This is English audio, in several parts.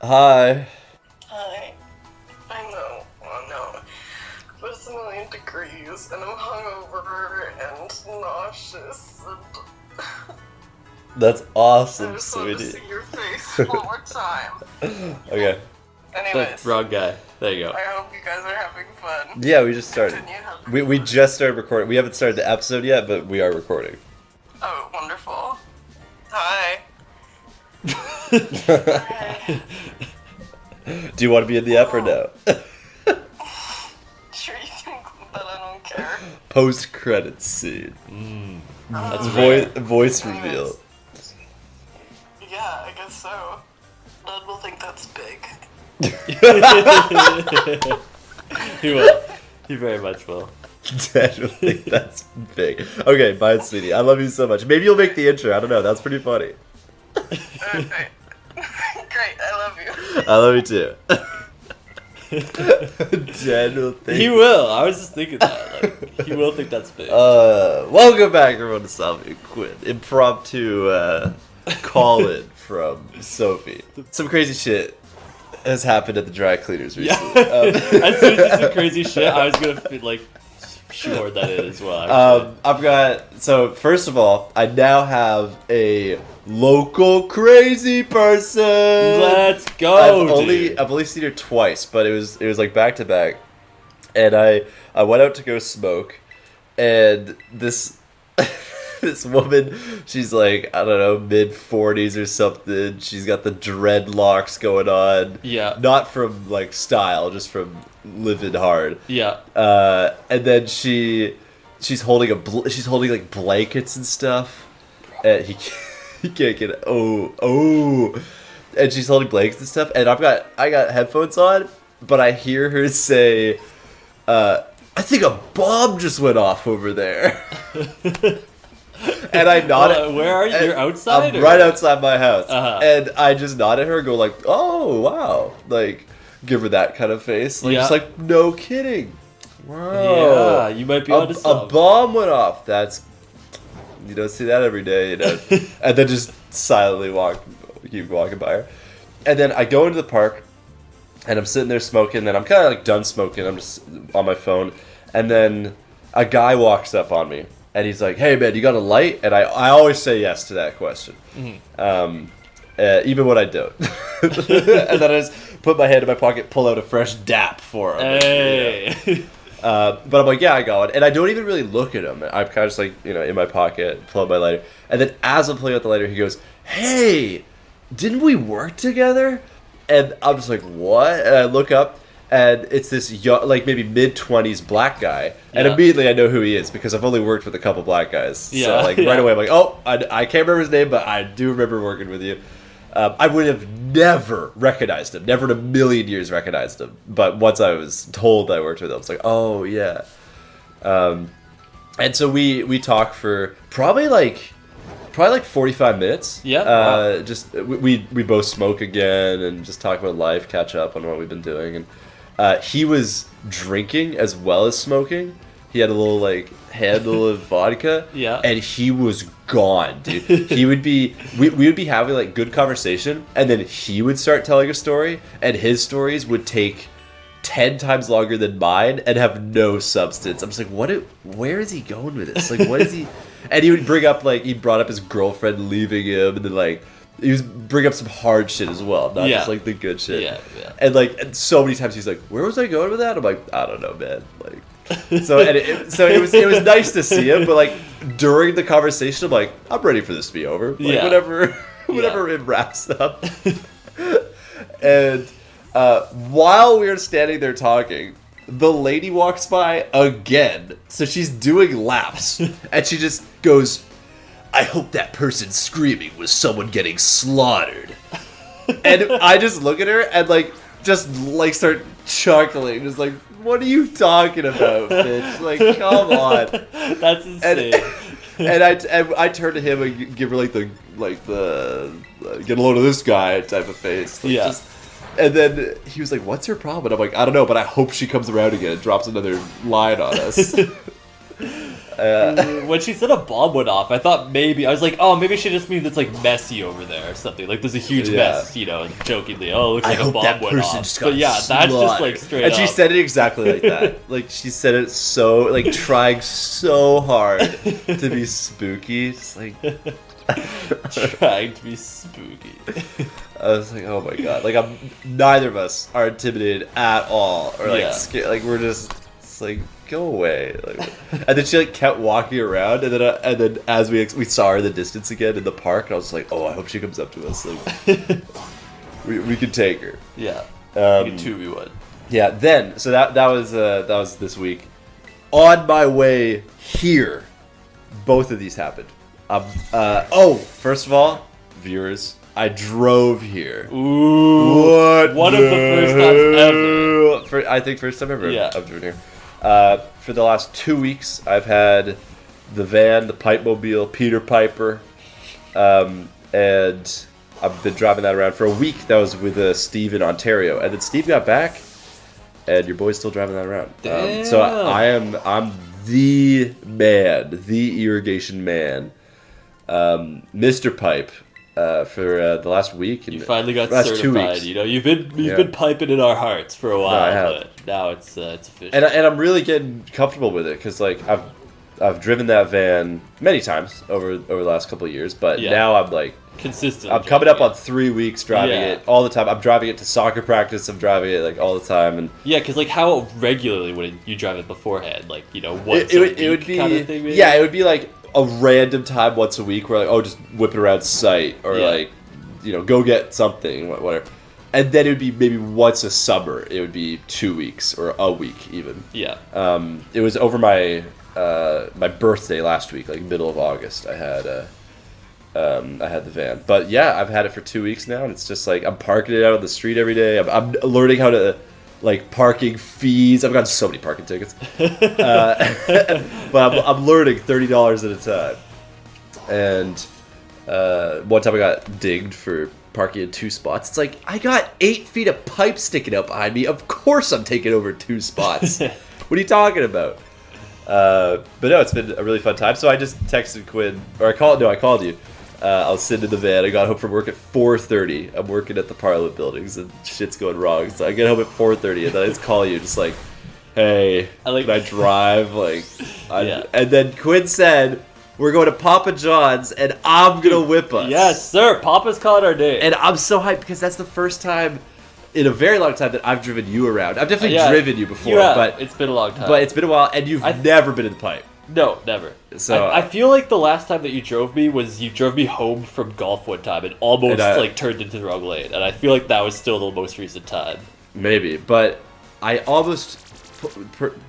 Hi. Hi. I know. Oh no. But it's 1,000,000 degrees and I'm hungover and nauseous and That's I awesome, just want to sweetie. see your face one more time. Okay. Anyways, Wrong guy. There you go. I hope you guys are having fun. Yeah, we just started. Continue having We fun. just started recording. We haven't started the episode yet, but we are recording. Oh, wonderful. Hi. Hi. Do you want to be in the ep or no? Sure you think that I don't care? Post-credits scene. That's Voice reveal. Yeah, I guess so. Ned will think that's big. He will. He very much will. Definitely, that's big. Okay, bye, sweetie. I love you so much. Maybe you'll make the intro. I don't know. That's pretty funny. Okay. Great, I love you. I love you too. Dad will think. He will. I was just thinking that. Like, he will think that's big. Welcome back, everyone, to Salvy and Quinn. Impromptu call-in from Sophie. Some crazy shit has happened at the dry cleaners Yeah. recently. As soon as you said crazy shit, I was gonna like shoehorn that in as well. Actually. So first of all, I now have a local crazy person. Let's go. I've only seen her twice, but it was like back to back, and I went out to go smoke, and this this woman, she's like, I don't know, mid-40s or something. She's got the dreadlocks going on. Yeah. Not from like style, just from living hard. Yeah. And then she's holding like blankets and stuff, and he can't get it. Oh, and she's holding blankets and stuff, and I got headphones on, but I hear her say, "I think a bomb just went off over there." And I nodded. Where are you? and You're outside? I'm or? right outside my house, Uh-huh. and I just nod at her, and go like, "Oh wow," like give her that kind of face, like Yeah. just like no kidding. Wow. Yeah, you might be onto A something. bomb went off. You don't see that every day, you know. And then just silently keep walking by her. And then I go into the park, and I'm sitting there smoking, and I'm kind of like done smoking. I'm just on my phone. And then a guy walks up on me, and he's like, "Hey man, you got a light?" And I always say yes to that question. Even when I don't. And then I just put my hand in my pocket, pull out a fresh dap for him. Hey. You know. But I'm like, yeah, I got it. And I don't even really look at him. I'm kind of just like, you know, in my pocket, pull out my lighter. And then as I'm pulling out the lighter, he goes, "Hey, didn't we work together?" And I'm just like, what? And I look up, and it's this young, like maybe mid-20s black guy. And Yeah. immediately I know who he is because I've only worked with a couple black guys. Yeah, So like yeah. right away, I'm like, oh, I can't remember his name, but I do remember working with you. I would have never recognized him, never in a million years recognized him. But once I was told I worked with him, I was like, oh, yeah. And so we talk for probably like 45 minutes. Yeah, wow. Just we both smoke again and just talk about life, catch up on what we've been doing. And he was drinking as well as smoking. He had a little like handle of vodka. Yeah. And he was gone, dude. He would be we would be having like good conversation, and then he would start telling a story, and his stories would take 10 times longer than mine and have no substance. I'm just like, where is he going with this? Like, what is he? And he would bring up like he brought up his girlfriend leaving him, and then like he was bring up some hard shit as well, not Yeah. just like the good shit. Yeah. And like and so many times he's like, where was I going with that? I'm like, I don't know, man. Like. So it was nice to see him, but like during the conversation, I'm like, I'm ready for this to be over. Like, Yeah. whenever it wraps up. And while we are standing there talking, the lady walks by again. So she's doing laps, and she just goes, "I hope that person screaming was someone getting slaughtered." And I just look at her and like just like start chuckling, just like, what are you talking about, bitch? Like, come on. That's insane. And I turn to him and give her like the get a load of this guy type of face. Like, Yeah. And then he was like, "What's her problem?" And I'm like, "I don't know, but I hope she comes around again and drops another line on us." When she said a bomb went off, I thought maybe I was like, oh, maybe she just means it's like messy over there or something. Like there's a huge mess, you know, jokingly. Oh, it looks like a bomb went off. But yeah, that's just like straight and up. she said it exactly like that. Like she said it so like trying so hard to be spooky. Just like trying to be spooky. I was like, oh my god! Like neither of us are intimidated at all, or like scared. Like we're just it's like go away. Like, and then she like kept walking around, and then as we saw her in the distance again in the park, I was like, oh, I hope she comes up to us. Like we can take her. Yeah, you can 2v1. Yeah. Then so that was this week. On my way here, both of these happened. First of all, viewers, I drove here. Ooh, what? One of the first times ever. I think first time ever. Yeah. I've driven here. For the last 2 weeks, I've had the van, the Pipe Mobile, Peter Piper, and I've been driving that around for a week. That was with Steve in Ontario, and then Steve got back, and your boy's still driving that around. So I'm the man, the irrigation man, Mr. Pipe. For the last week, and you finally got last certified. 2 weeks. You know, you've been piping in our hearts for a while, I have. but now it's official. And I'm really getting comfortable with it because like I've driven that van many times over the last couple of years, but now I'm like consistent. I'm coming up on 3 weeks driving it all the time. I'm driving it to soccer practice. I'm driving it like all the time, and because like how regularly would you drive it beforehand? Like once a week it would be kind of thing. Maybe? Yeah, it would be like a random time once a week where like just whip it around site or like go get something whatever, and then it would be maybe once a summer. It would be 2 weeks or a week even. Yeah. It was over my my birthday last week, like middle of August. I had the van, but yeah, I've had it for 2 weeks now, and it's just like I'm parking it out on the street every day. I'm learning how to like parking fees. I've gotten so many parking tickets, but I'm learning $30 at a time. And one time I got dinged for parking in 2 spots. It's like I got 8 feet of pipe sticking out behind me. Of course I'm taking over 2 spots. What are you talking about? But no, it's been a really fun time. So I just texted Quinn, or I called you. I was sitting in the van. I got home from work at 4:30. I'm working at the Parliament buildings, and shit's going wrong. So I get home at 4:30, and then I just call you, just like, "Hey, can I drive?" And then Quinn said, "We're going to Papa John's, and I'm gonna whip us." Yes, sir. Papa's called our day, and I'm so hyped because that's the first time in a very long time that I've driven you around. I've definitely driven you before, but it's been a long time. But it's been a while, and you've never been in the pipe. No, never. So I feel like the last time that you drove me home from golf one time and almost turned into the wrong lane, and I feel like that was still the most recent time. Maybe, but I almost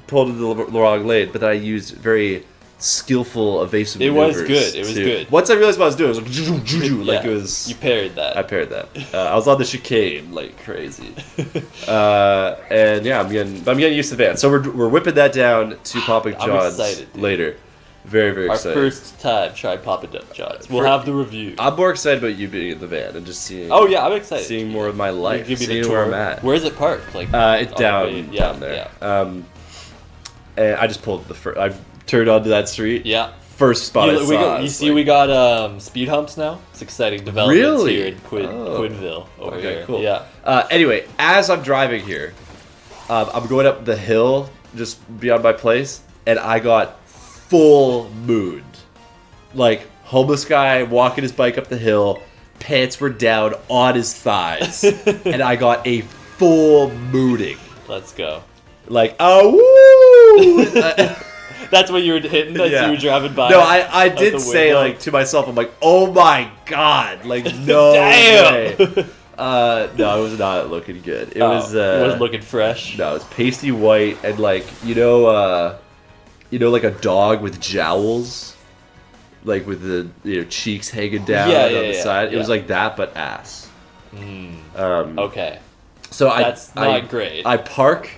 pulled into the wrong lane, but then I used very skillful evasive maneuvers. It was good. Once I realized what I was doing, it was like, it was. You parried that. I parried that. I was on the chicane like crazy, and yeah, I'm getting used to the van. So we're whipping that down to Papa John's later. Very, very excited. Our first time trying Papa John's. We'll have the review. I'm more excited about you being in the van and just seeing. Oh yeah, I'm excited. Seeing more of my life. Give me seeing the tour. where I'm at. Where is it parked? Like it's down there. Yeah. And I just pulled the first. I turned onto that street. Yeah. First spot I saw. We got speed humps now. It's exciting developments here in Quinnville over here. Cool. Yeah. Anyway, as I'm driving here, I'm going up the hill just beyond my place, and I got full mood. Like homeless guy walking his bike up the hill, pants were down on his thighs, and I got a full mooding. Let's go. Like, oh woo! That's what you were hitting as you were driving by. No, I did say like to myself, I'm like, oh my god, like no way. No, it was not looking good. It wasn't looking fresh. No, it was pasty white and like like a dog with jowls, like with the cheeks hanging down on the side. It was like that, but ass. Okay. So that's not great. I park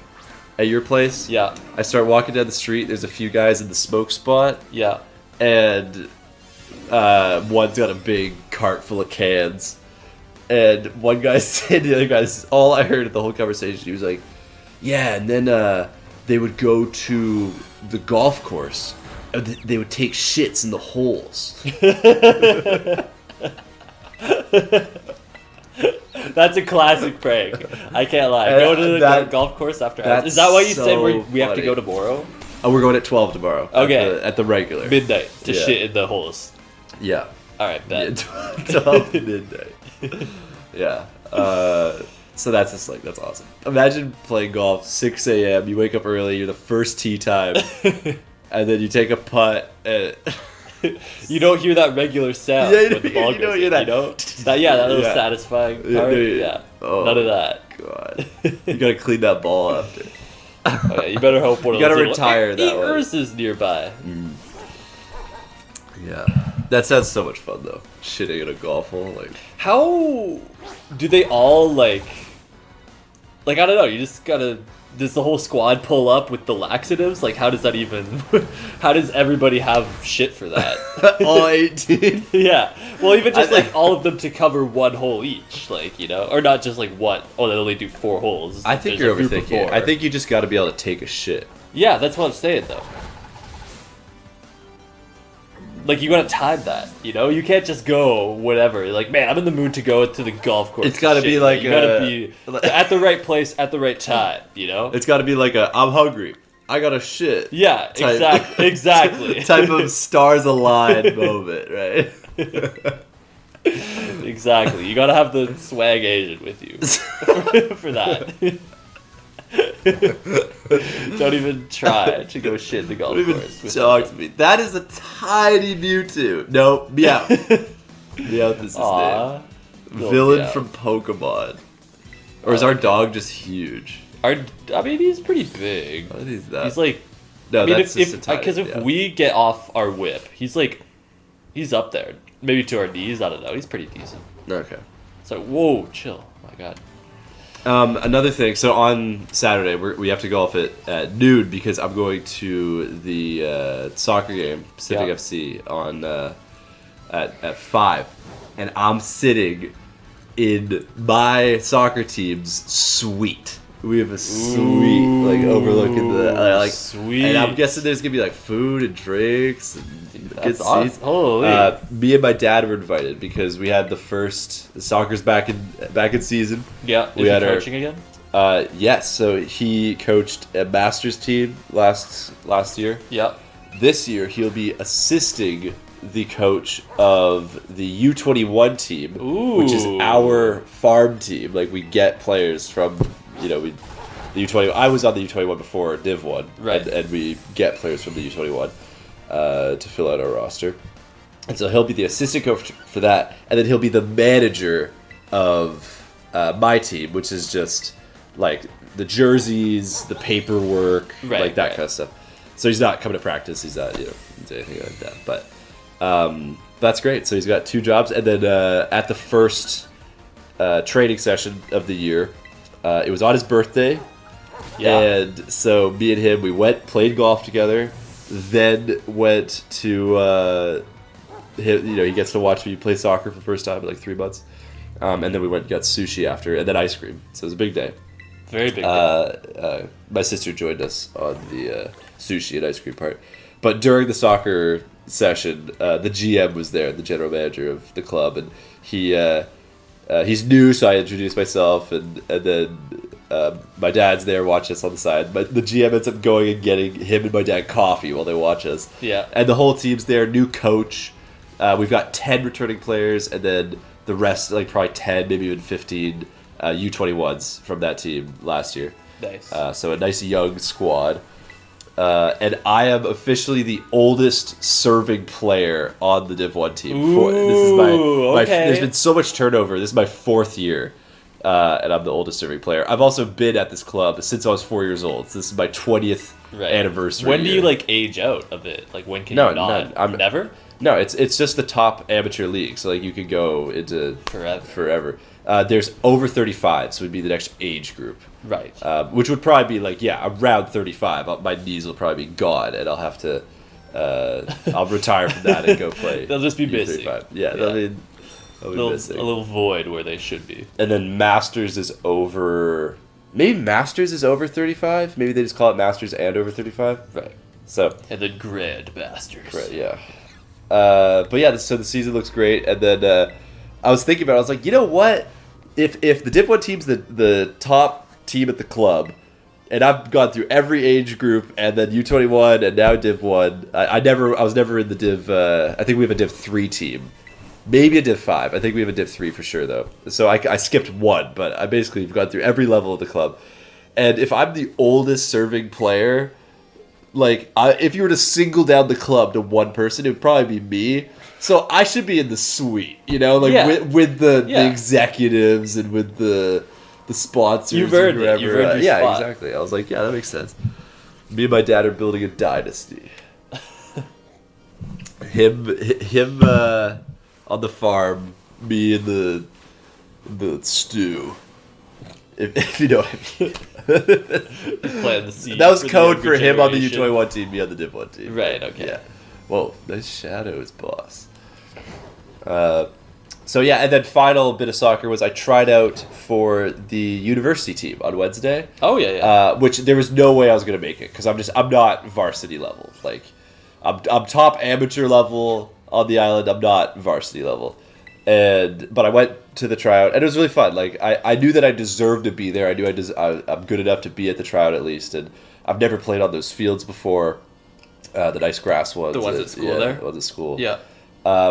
at your place. Yeah. I start walking down the street. There's a few guys in the smoke spot. Yeah. And one's got a big cart full of cans. And one guy said to the other guy, this is all I heard of the whole conversation. He was like, yeah, and then they would go to the golf course They would take shits in the holes. That's a classic prank. I can't lie. Go to the golf course after hours. Is that why you said we have to go tomorrow? Oh, we're going at 12 tomorrow. Okay. At the regular. Midnight to shit in the holes. Yeah. All right, bet. 12 midnight. Yeah. So that's just like, that's awesome. Imagine playing golf, 6 a.m., you wake up early, you're the first tee time, and then you take a putt, and... You don't hear that regular sound when the ball goes don't hear that. You know? That little satisfying part. Yeah. Oh, none of that. God. You gotta clean that ball after. Oh, yeah, you better hope one of those retire that one. is nearby. Yeah. That sounds so much fun, though. Shitting in a golf hole. Like, how do they all, like, I don't know, you just gotta... Does the whole squad pull up with the laxatives? Like, how does that even... How does everybody have shit for that? all 18? Yeah. Well, even just, all of them to cover one hole each, or not just, one. Oh, they only do 4 holes. I think you're overthinking it. I think you just gotta be able to take a shit. Yeah, that's what I'm saying, though. You gotta time that, You can't just go whatever. Man, I'm in the mood to go to the golf course. It's gotta be you gotta be at the right place at the right time, It's gotta be I'm hungry. I got a shit. Yeah, exactly. Type of stars align moment, right? Exactly. You gotta have the swag Asian with you for that. Don't even try to go shit in the golf course. Don't even talk to me. That is a tiny Mewtwo. No, Meow. Meowth is his name. Villain from Pokemon. Or is our dog just huge? He's pretty big. He's that. He's no, that's because if we get off our whip, he's up there. Maybe to our knees. I don't know. He's pretty decent. Okay. So whoa, chill. Oh my God. Another thing, so on Saturday we have to golf at noon because I'm going to the soccer game, Pacific FC, on at 5, and I'm sitting in my soccer team's suite. We have a suite overlooking the sweet, and I'm guessing there's gonna be food and drinks and good awesome. seats. Holy. Me and my dad were invited because we had the soccer's back in season. Yeah, we had coaching again. Yes, so he coached a Masters team last year. Yep. This year he'll be assisting the coach of the U21 team, which is our farm team. We get players from. The U21. I was on the U21 before Div 1, right? And we get players from the U21 to fill out our roster. And so he'll be the assistant coach for that, and then he'll be the manager of my team, which is just the jerseys, the paperwork, that kind of stuff. So he's not coming to practice. He's not anything like that. But that's great. So he's got 2 jobs, and then at the first training session of the year. It was on his birthday, and so me and him, we played golf together, then went to, he gets to watch me play soccer for the first time in 3 months, and then we went and got sushi after, and then ice cream, so it was a big day. Very big day. My sister joined us on the sushi and ice cream part, but during the soccer session, the GM was there, the general manager of the club, and he's new, so I introduced myself, and then my dad's there watching us on the side. But the GM ends up going and getting him and my dad coffee while they watch us. Yeah. And the whole team's there, new coach. We've got 10 returning players, and then the rest, probably 10, maybe even 15 U21s from that team last year. Nice. So a nice young squad. And I am officially the oldest serving player on the Div 1 team. This is my there's been so much turnover. This is my 4th year, and I'm the oldest serving player. I've also been at this club since I was 4 years old. So this is my 20th anniversary. When do you age out of it? When can you not? Never? No, it's just the top amateur league. So you could go into forever. There's over 35, so it would be the next age group. Right. Which would probably be around 35. My knees will probably be gone, and I'll have to I'll retire from that and go play. They'll just be missing. Yeah, they'll be missing. A little void where they should be. And then Masters is over. Maybe Masters is over 35. Maybe they just call it Masters and over 35. Right. So And the Grandmasters. right, yeah. But yeah, so the season looks great, and then I was thinking about it, I was like, you know what? If the Div 1 team's the top team at the club, and I've gone through every age group, and then U21, and now Div 1, I was never in the Div, I think we have a Div 3 team. Maybe a Div 5. I think we have a Div 3 for sure, though. So I skipped one, but I basically have gone through every level of the club. And if I'm the oldest serving player, like, if you were to single down the club to one person, it would probably be me. So I should be in the suite, you know, like with the executives and with the sponsors. You've earned and whoever. it. You've earned your spot. Exactly. I was like, yeah, that makes sense. Me and my dad are building a dynasty. him on the farm, me in the stew. If you know what I mean. Playing the seed That was for code the for him on the generation. U21 team, me on the Div 1 team. Right, okay. Yeah. Whoa, nice shadows, boss. So yeah, and then final bit of soccer was I tried out for the university team on Wednesday. Oh, yeah. Which there was no way I was gonna make it because I'm not varsity level. Like, I'm top amateur level on the island. I'm not varsity level. But I went to the tryout, and it was really fun. Like, I knew that I deserved to be there. I knew I'm good enough to be at the tryout at least, and I've never played on those fields before. The nice grass ones. The ones at school there? The ones at school. Yeah.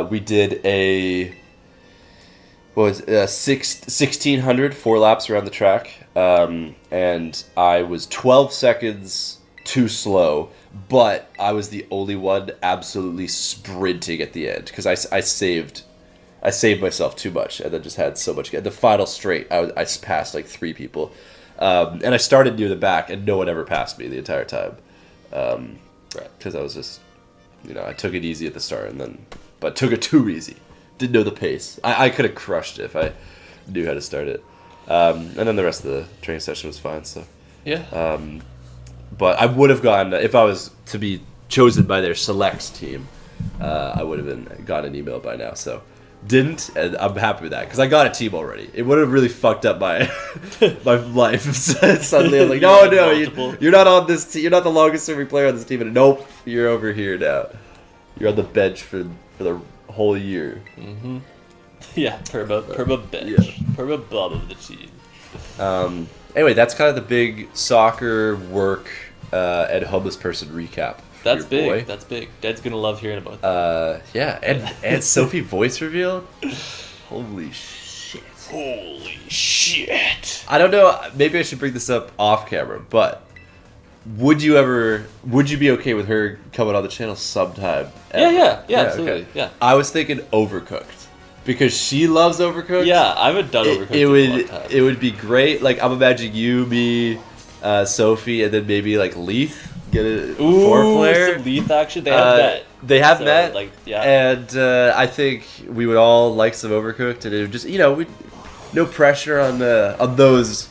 We did a 1600 4 laps around the track, and I was 12 seconds too slow, but I was the only one absolutely sprinting at the end because I saved myself too much and then just had so much. The final straight, I passed like 3 people, and I started near the back, and no one ever passed me the entire time, because I was just, I took it easy at the start, but took it too easy. Didn't know the pace. I could have crushed it if I knew how to start it, and then the rest of the training session was fine. So Yeah. but I would have gone if I was to be chosen by their selects team. I would have gotten an email by now. So. Didn't, and I'm happy with that because I got a team already. It would have really fucked up my my life. Suddenly, I was like, no, you're not on this team. You're not the longest serving player on this team. And nope, you're over here now. You're on the bench for the whole year. Mm-hmm. Yeah, perma bench, perma bum of the team. Anyway, that's kind of the big soccer work and homeless person recap. That's your big. boy. That's big. Dad's gonna love hearing about that. Yeah, and Sophie voice reveal. Holy shit! Holy shit! I don't know. Maybe I should bring this up off camera, but would you be okay with her coming on the channel sometime? Yeah, absolutely. Okay. Yeah. I was thinking Overcooked because she loves Overcooked. Yeah, I haven't done Overcooked in a long time. It would be great. Like, I'm imagining you, me, Sophie, and then maybe like Leith. Get a 4-player. Some Leith action. They have met. They have met. Like, yeah. And I think we would all like some Overcooked, and it would just, no pressure on those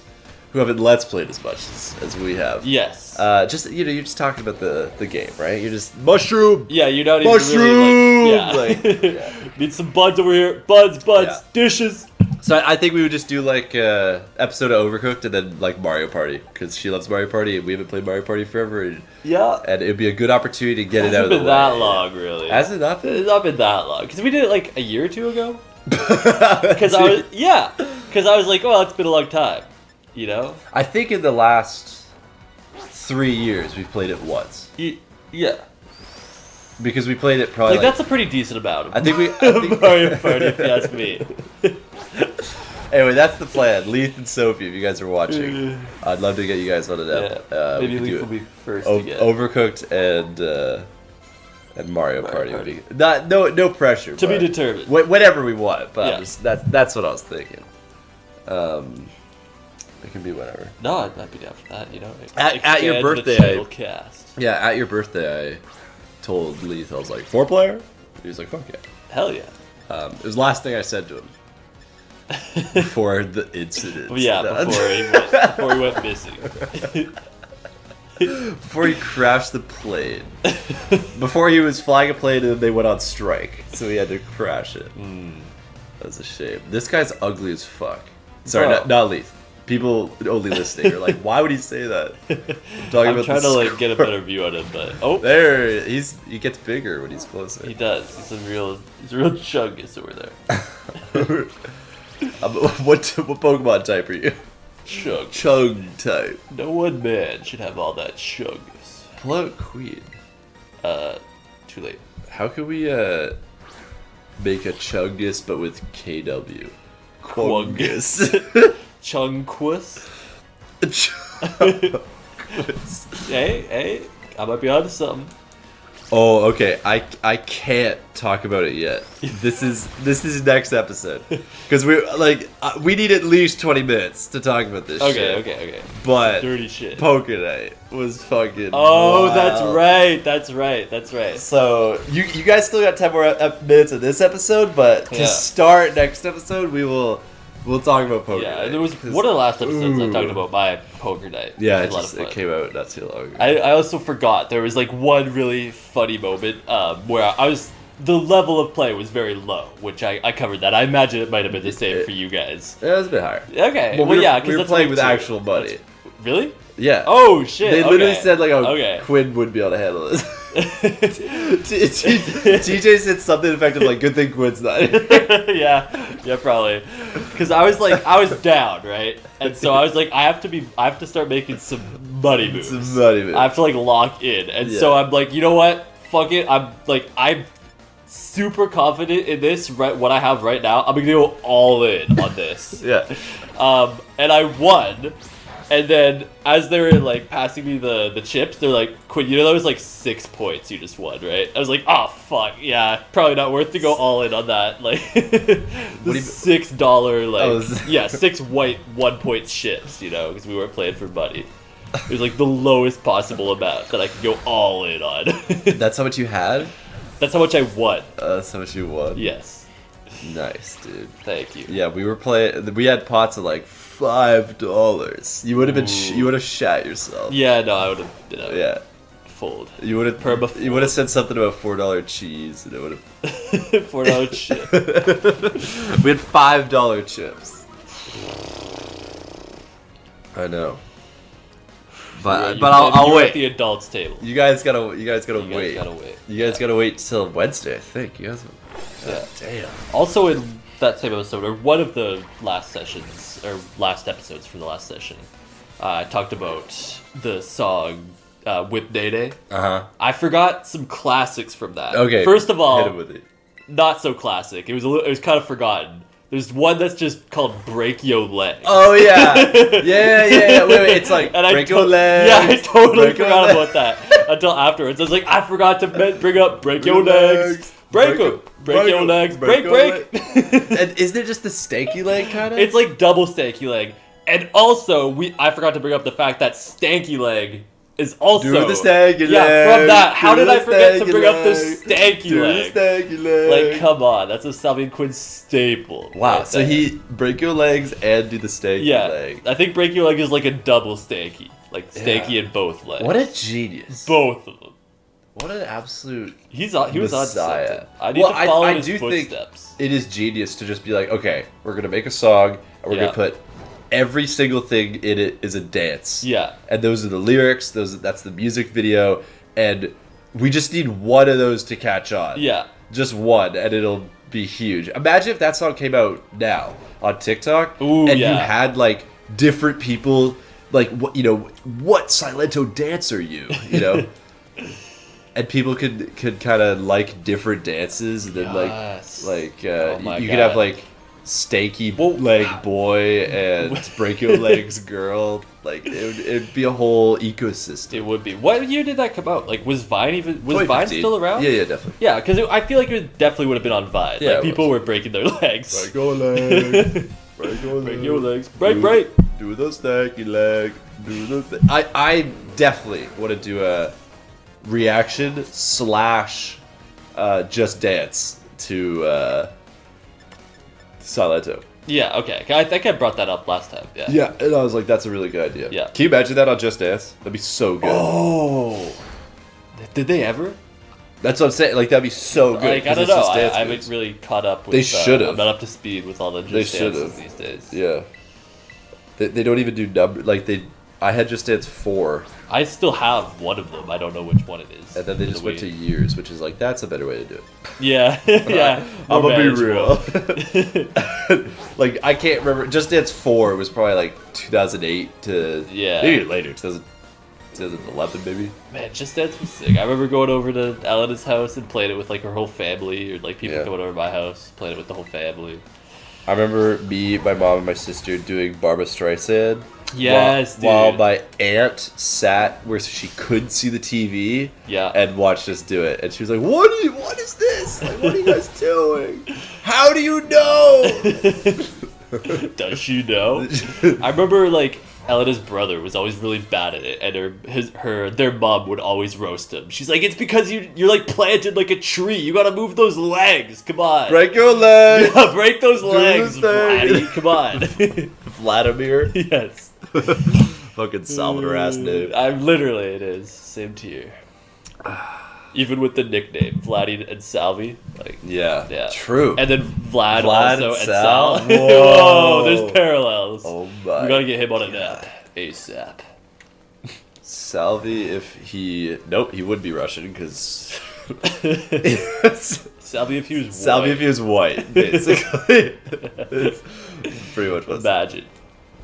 who haven't Let's Played as much as we have. Yes. Just you're just talking about the game, right? You're just mushroom. Yeah, you're not even Mushroom! really like, need some buds over here. Buds, dishes. So I think we would just do like episode of Overcooked and then like Mario Party because she loves Mario Party and we haven't played Mario Party forever. And it'd be a good opportunity to get it out of the way. It's not been that long, really. Has it not been? It's not been that long because we did it like a year or two ago. Because I was like, oh, it's been a long time, I think in the last 3 years we've played it once. Yeah. Because we played it probably that's a pretty decent amount. I think Mario Party, if you ask me. Anyway, that's the plan. Leith and Sophie, if you guys are watching, I'd love to get you guys on it up. Maybe Leith will be first again. Overcooked and Mario Party would be no pressure. To be determined. Whatever we want, but that's what I was thinking. It can be whatever. No, I'd be down for that. At your birthday, cast. Yeah, at your birthday, I told Leith I was like 4-player. He was like, "Fuck yeah!" Hell yeah. It was the last thing I said to him before the incident. Before he went missing. Before he crashed the plane. Before he was flying a plane and then they went on strike, so he had to crash it. That's a shame. This guy's ugly as fuck. Sorry, not Leith. people only listening are like, why would he say that? I'm trying to like get a better view on him, but there he gets bigger when he's closer. He does. He's a real chungus over there. What Pokemon type are you? Chug. Chug type. No one man should have all that chungus. Pull out Queen. Too late. How can we make a Chungus but with KW? Quungus. Chungus. Chungus. Hey, I might be onto something. Oh, okay. I can't talk about it yet. This is next episode because we need at least 20 minutes to talk about this. Okay. But dirty shit. Pokénight was fucking. Oh, wild. That's right. So you guys still got 10 more minutes of this episode, but to start next episode, we'll talk about Pokénight. Yeah, there was one of the last episodes I talked about my poker night. Yeah, it came out not too long ago. I also forgot there was like one really funny moment where the level of play was very low, which I covered that. I imagine it might have been the same for you guys. Yeah, it was a bit higher. Okay, well yeah, we were playing with actual money. Really? Yeah. Oh shit! They literally said like, okay. Quinn would be able to handle this. TJ said something effective like, "Good thing Quinn's not here." yeah, probably. Because I was down, right? And so I was like, I have to start making some money moves. I have to like lock in, and so I'm like, you know what? Fuck it. I'm super confident in this. Right, what I have right now, I'm gonna go all in on this. Yeah. And I won. And then, as they were like passing me the chips, they're like, "Quinn, you know that was like 6 points you just won, right?" I was like, "Oh fuck, yeah, probably not worth to go all in on that." Like, $6 6 white 1 point chips, because we weren't playing for money. It was like the lowest possible amount that I could go all in on. That's how much you had? That's how much I won. That's how much you won? Yes. Nice, dude. Thank you. Yeah, we were playing. We had pots of like $5. You would have been. You would have shat yourself. Yeah, no, I would have. Yeah. Fold. You would have. You would have said something about $4 cheese, and it would have. $4 chip. We had $5 chips. I know. But I'll wait. At the adults table. You guys gotta wait. You guys gotta wait till Wednesday, I think. You guys. Yeah. Damn. Also, in that same episode, or one of the last sessions, or last episodes from the last session, I talked about the song Whip Day Day. I forgot some classics from that. Okay. First of all, hit it with it. Not so classic. It was kind of forgotten. There's one that's just called Break Yo Legs. Oh, yeah. Yeah. Wait. It's like, break your legs. Yeah, I totally forgot about that until afterwards. I was like, I forgot to bring up Break Your Legs. Break them. Break your legs. Break. And is there just the stanky leg kind of? It's like double stanky leg. And also, I forgot to bring up the fact that stanky leg is also... Do the stanky leg. Yeah, from that. How did I forget to bring up the stanky leg? Do the stanky leg. Like, come on. That's a Salvy and Quinn staple. Wow, right so there. he break your legs and do the stanky leg. I think break your leg is like a double stanky. Like, stanky in both legs. What a genius. Both of them. What an absolute He was on Messiah. something. I need to follow I his do footsteps. think it is genius to just be like, okay, we're going to make a song, and we're going to put every single thing in it is a dance. Yeah. And those are the lyrics, that's the music video, and we just need one of those to catch on. Yeah. Just one, and it'll be huge. Imagine if that song came out now on TikTok, and you had, like, different people, like, what Silento dance are you, And people could kind of like different dances, and then you could have like stanky leg boy and break your legs girl. Like it'd be a whole ecosystem. It would be. What year did that come out? Like, was Vine still around? Yeah, definitely. Yeah, because I feel like it definitely would have been on Vine. Yeah, like people were breaking their legs. Break your legs. Break your legs. Break. Do the stanky leg. I definitely want to do a reaction / just dance to Silento. Yeah, okay. I think I brought that up last time. Yeah, and I was like, that's a really good idea. Yeah. Can you imagine that on Just Dance? That'd be so good. Oh. Did they ever? That's what I'm saying. Like, that'd be so good. Like, I don't know. I haven't really caught up with... They should have. I'm not up to speed with all the Just Dances these days. Yeah. They don't even do number like they. I had Just Dance 4, I still have one of them. I don't know which one it is. and then they just went to years, which is like that's a better way to do it. Yeah, yeah. I'm more gonna be real. manageable. Like I can't remember. Just Dance 4 was probably like 2008 to maybe later 2011 maybe. Man, Just Dance was sick. I remember going over to Elena's house and playing it with like her whole family, or like people coming over to my house, playing it with the whole family. I remember me, my mom, and my sister doing Barbra Streisand. Yes, while dude. my aunt sat where she couldn't see the TV, and watched us do it, and she was like, "What is this? Like, what are you guys doing? How do you know?" Does she know? I remember like Elena's brother was always really bad at it, and their mom would always roast him. She's like, "It's because you're like planted like a tree. You gotta move those legs. Come on, Break your leg. Yeah, break those Do legs, this thing. Vladdy. Come on." Vladimir. Yes. Fucking Salvador ass name. I'm literally, it is. Same tier. Even with the nickname, Vladdy and Salvy. Like, Yeah. True. And then Vlad also and and Sal. Sal. Whoa. Whoa, there's parallels. Oh my. We gotta get him on a nap. ASAP. Salvy, if he... Nope, he would be Russian, because... Salvy if he was white. Salvy if he was white, basically. It's pretty much what's... Imagine.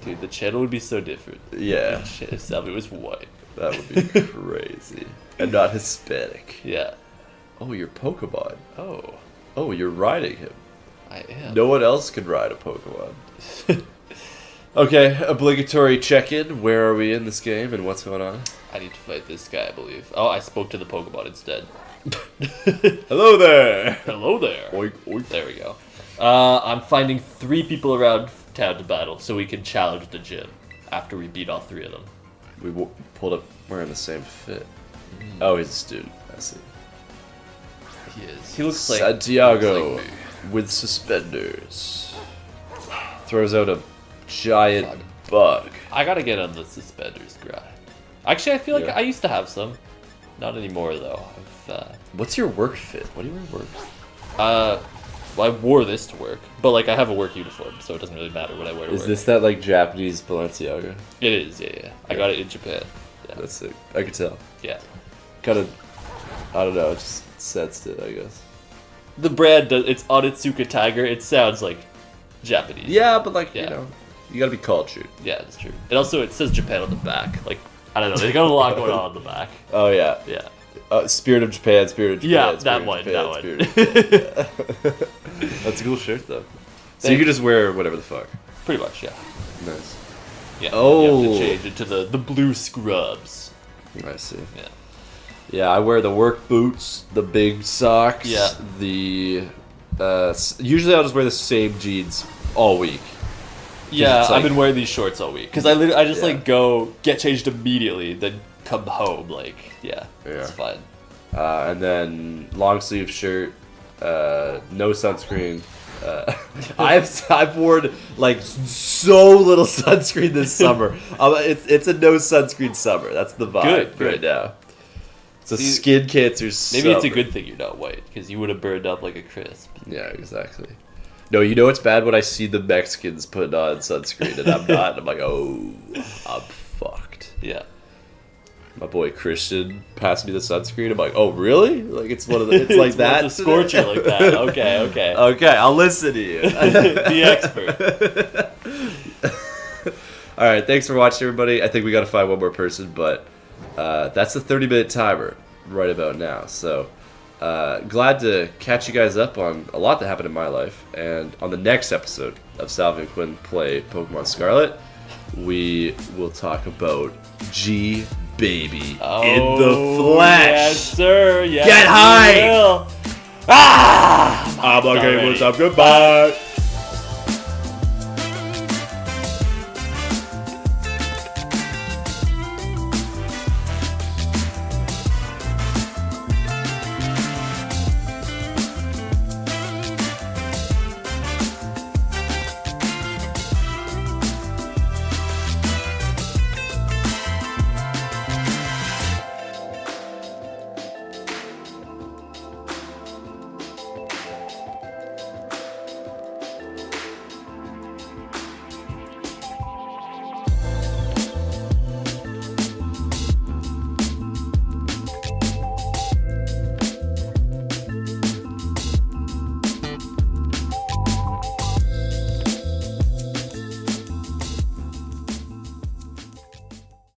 Dude, the channel would be so different. Yeah. If Salvy was white. That would be crazy. And not Hispanic. Yeah. Oh, you're Pokemon. Oh. Oh, you're riding him. I am. No one else could ride a Pokemon. Okay, obligatory check-in. Where are we in this game and what's going on? I need to fight this guy, I believe. Oh, I spoke to the Pokemon instead. Hello there. Hello there. Oink, oink. There we go. I'm finding 3 people around town to battle so we can challenge the gym after we beat all 3 of them. We pulled up wearing the same fit. Oh, he's a student. I see. He is. He looks like Santiago like me. with suspenders. Throws out a giant bug. I gotta get on the suspenders grind. Actually, I feel like Yeah. I used to have some. Not anymore, though. What's your work fit? What do you wear to work? Well, I wore this to work, but like I have a work uniform, so it doesn't really matter what I wear to Is work. this that like Japanese Balenciaga? It is, yeah. I got it in Japan. Yeah. That's sick. I could tell. Yeah. Kind of, I don't know, it just sensed it, I guess. The brand does. It's Onitsuka Tiger. It sounds like Japanese. Yeah, but like, Yeah. you know, you gotta be cultured. Yeah, that's true. And also, it says Japan on the back. Like, I don't know. They got a lot going on the back. Oh, yeah. Yeah. Spirit of Japan, Spirit of Japan. Yeah, Spirit that of one, Japan, that one. Spirit of Japan. That's a cool shirt, though. So you can just wear whatever the fuck. Pretty much, yeah. Nice. Yeah. Oh. You have to change into the blue scrubs. I see. Yeah. Yeah, I wear the work boots, the big socks, Yeah. the... usually I'll just wear the same jeans all week. Yeah, it's like- I've been wearing these shorts all week because I just Yeah. like go get changed immediately, then come home. Like, yeah. It's fine. And then long sleeve shirt, no sunscreen. I've worn like so little sunscreen this summer. It's a no sunscreen summer. That's the vibe Good. right now. It's a See, skin cancer Maybe it's a summer. good thing you're not white because you would have burned up like a crisp. Yeah, exactly. No, you know what's bad when I see the Mexicans putting on sunscreen and I'm not. I'm like, oh, I'm fucked. Yeah. My boy Christian passed me the sunscreen. I'm like, oh, really? Like it's one of the. It's like that. It's a scorcher like that. Okay. Okay, I'll listen to you. The expert. All right, thanks for watching, everybody. I think we got to find one more person, but that's the 30-minute timer right about now. So glad to catch you guys up on a lot that happened in my life. And on the next episode of Salvy and Quinn Play Pokemon Scarlet, we will talk about G Baby in the flesh. Yes, sir. Yes, Get high! we will. Ah! I'm okay. Already. What's up? Goodbye.